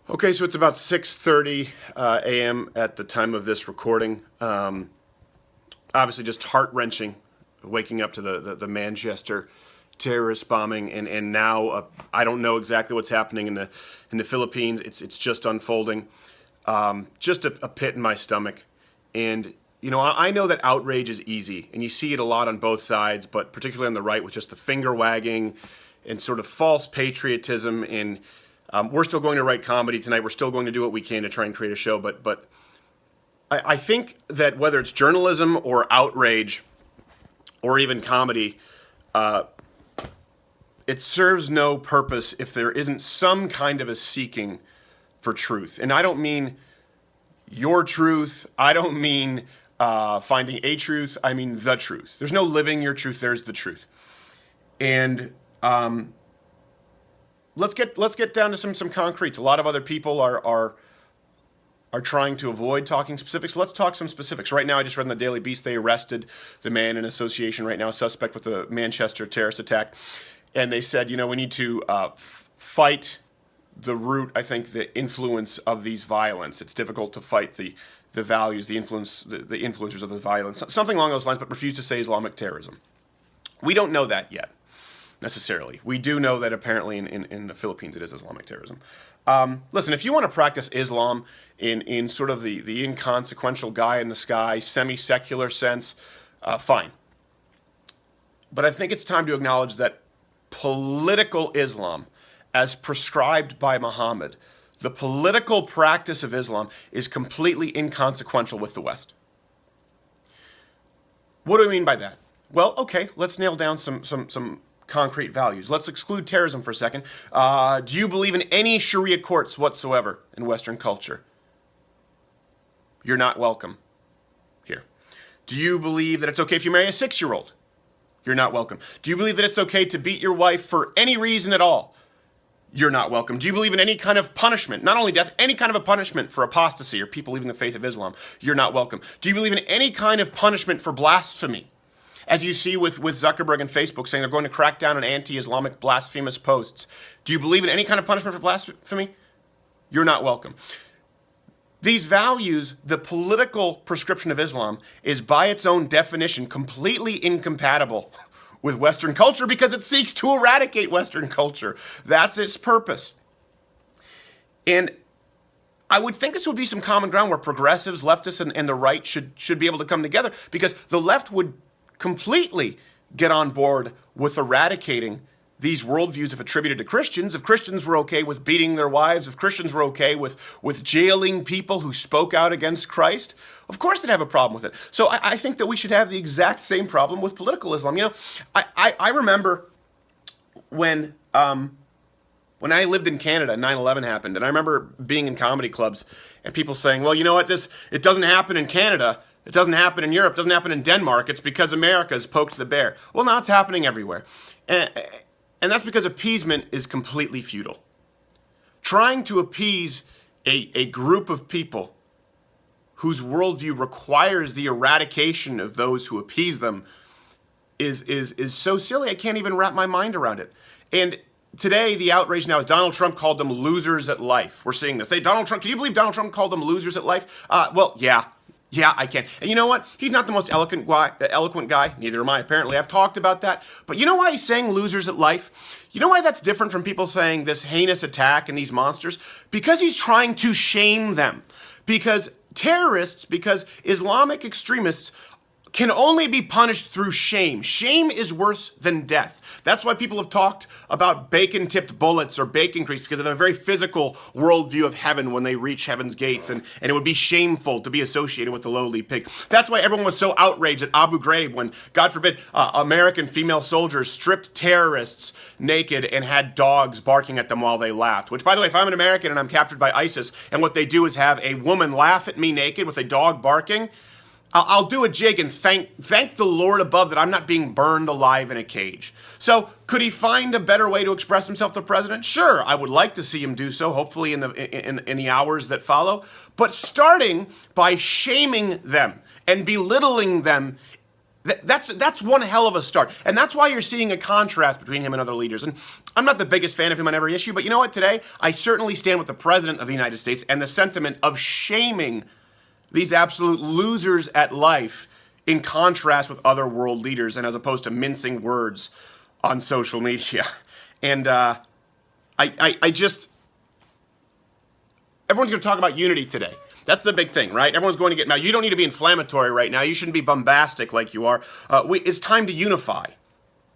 Okay, so it's about 6:30 a.m. at the time of this recording. Obviously, just heart-wrenching, waking up to the Manchester terrorist bombing, and now I don't know exactly what's happening in the Philippines. It's just unfolding. Just a pit in my stomach, and I know that outrage is easy, and you see it a lot on both sides, but particularly on the right with just the finger wagging and sort of false patriotism. And we're still going to write comedy tonight. We're still going to do what we can to try and create a show. But I think that whether it's journalism or outrage or even comedy, it serves no purpose if there isn't some kind of a seeking for truth. And I don't mean your truth. I don't mean finding a truth. I mean the truth. There's no living your truth. There's the truth. And let's get down to some concretes. A lot of other people are trying to avoid talking specifics. So let's talk some specifics. Right now, I just read in the Daily Beast they arrested the man in association right now, a suspect with the Manchester terrorist attack, and they said, we need to fight the root. I think the influence of these violence. It's difficult to fight the values, the influence, the influencers of the violence, something along those lines, but refuse to say Islamic terrorism. We don't know that yet, necessarily. We do know that apparently in the Philippines it is Islamic terrorism. Listen, if you want to practice Islam in sort of the inconsequential guy in the sky, semi-secular sense, fine. But I think it's time to acknowledge that political Islam, as prescribed by Muhammad, the political practice of Islam is completely inconsequential with the West. What do I mean by that? Well, okay, let's nail down some concrete values. Let's exclude terrorism for a second. Do you believe in any Sharia courts whatsoever in Western culture? You're not welcome here. Do you believe that it's okay if you marry a 6-year-old? You're not welcome. Do you believe that it's okay to beat your wife for any reason at all? You're not welcome. Do you believe in any kind of punishment, not only death, any kind of a punishment for apostasy or people leaving the faith of Islam? You're not welcome. Do you believe in any kind of punishment for blasphemy? As you see with Zuckerberg and Facebook saying they're going to crack down on anti-Islamic blasphemous posts. Do you believe in any kind of punishment for blasphemy? You're not welcome. These values, the political prescription of Islam, is by its own definition completely incompatible with Western culture because it seeks to eradicate Western culture. That's its purpose. And I would think this would be some common ground where progressives, leftists, and the right should be able to come together, because the left would completely get on board with eradicating these worldviews if attributed to Christians. If Christians were okay with beating their wives, if Christians were okay with jailing people who spoke out against Christ, of course they'd have a problem with it. So I think that we should have the exact same problem with political Islam. I remember when I lived in Canada, 9/11 happened, and I remember being in comedy clubs and people saying, well, you know what, it doesn't happen in Canada. It doesn't happen in Europe. It doesn't happen in Denmark. It's because America has poked the bear. Well, now it's happening everywhere. And that's because appeasement is completely futile. Trying to appease a group of people whose worldview requires the eradication of those who appease them is so silly, I can't even wrap my mind around it. And today, the outrage now is Donald Trump called them losers at life. We're seeing this. Hey, Donald Trump, can you believe Donald Trump called them losers at life? Well, yeah. Yeah, I can. And you know what? He's not the most eloquent guy. Neither am I, apparently. I've talked about that. But you know why he's saying losers at life? You know why that's different from people saying this heinous attack and these monsters? Because he's trying to shame them. Because Islamic extremists can only be punished through shame. Shame is worse than death. That's why people have talked about bacon-tipped bullets or bacon grease, because of a very physical worldview of heaven when they reach heaven's gates, and it would be shameful to be associated with the lowly pig. That's why everyone was so outraged at Abu Ghraib when, God forbid, American female soldiers stripped terrorists naked and had dogs barking at them while they laughed. Which, by the way, if I'm an American and I'm captured by ISIS, and what they do is have a woman laugh at me naked with a dog barking, I'll do a jig and thank the Lord above that I'm not being burned alive in a cage. So could he find a better way to express himself, the president? Sure, I would like to see him do so, hopefully in the hours that follow. But starting by shaming them and belittling them That's one hell of a start. And that's why you're seeing a contrast between him and other leaders. And I'm not the biggest fan of him on every issue, but you know what? Today, I certainly stand with the President of the United States and the sentiment of shaming these absolute losers at life in contrast with other world leaders and as opposed to mincing words on social media. And I just... Everyone's going to talk about unity today. That's the big thing, right? Everyone's going to get... Now, you don't need to be inflammatory right now. You shouldn't be bombastic like you are. It's time to unify.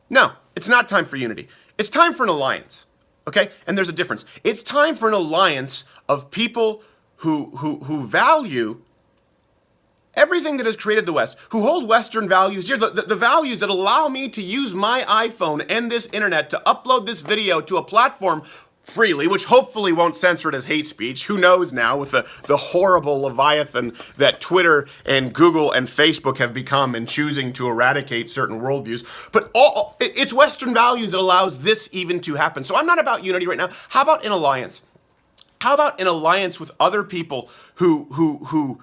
No, it's not time for unity. It's time for an alliance, okay? And there's a difference. It's time for an alliance of people who value everything that has created the West, who hold Western values dear, the values that allow me to use my iPhone and this internet to upload this video to a platform freely, which hopefully won't censor it as hate speech. Who knows now with the horrible leviathan that Twitter and Google and Facebook have become in choosing to eradicate certain worldviews. But it's Western values that allows this even to happen. So I'm not about unity right now. How about an alliance? How about an alliance with other people who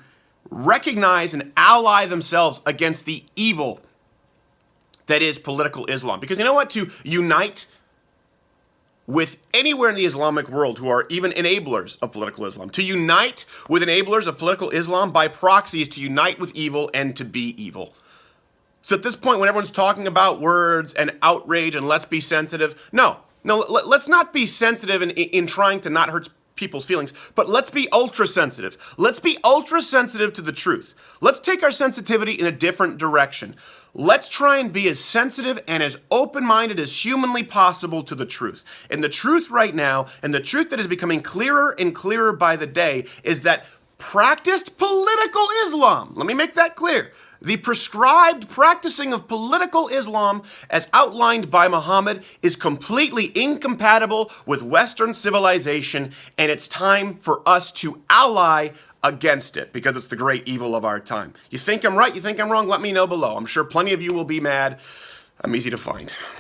recognize and ally themselves against the evil that is political Islam? Because you know what? To unite with anywhere in the Islamic world who are even enablers of political Islam. To unite with enablers of political Islam by proxy is to unite with evil and to be evil. So at this point, when everyone's talking about words and outrage and let's be sensitive, no, let's not be sensitive in trying to not hurt people's feelings, but let's be ultra sensitive. Let's be ultra sensitive to the truth. Let's take our sensitivity in a different direction. Let's try and be as sensitive and as open-minded as humanly possible to the truth. And the truth right now, and the truth that is becoming clearer and clearer by the day, is that practiced political Islam, let me make that clear, the prescribed practicing of political Islam as outlined by Muhammad is completely incompatible with Western civilization, and it's time for us to ally against it because it's the great evil of our time. You think I'm right? You think I'm wrong? Let me know below. I'm sure plenty of you will be mad. I'm easy to find.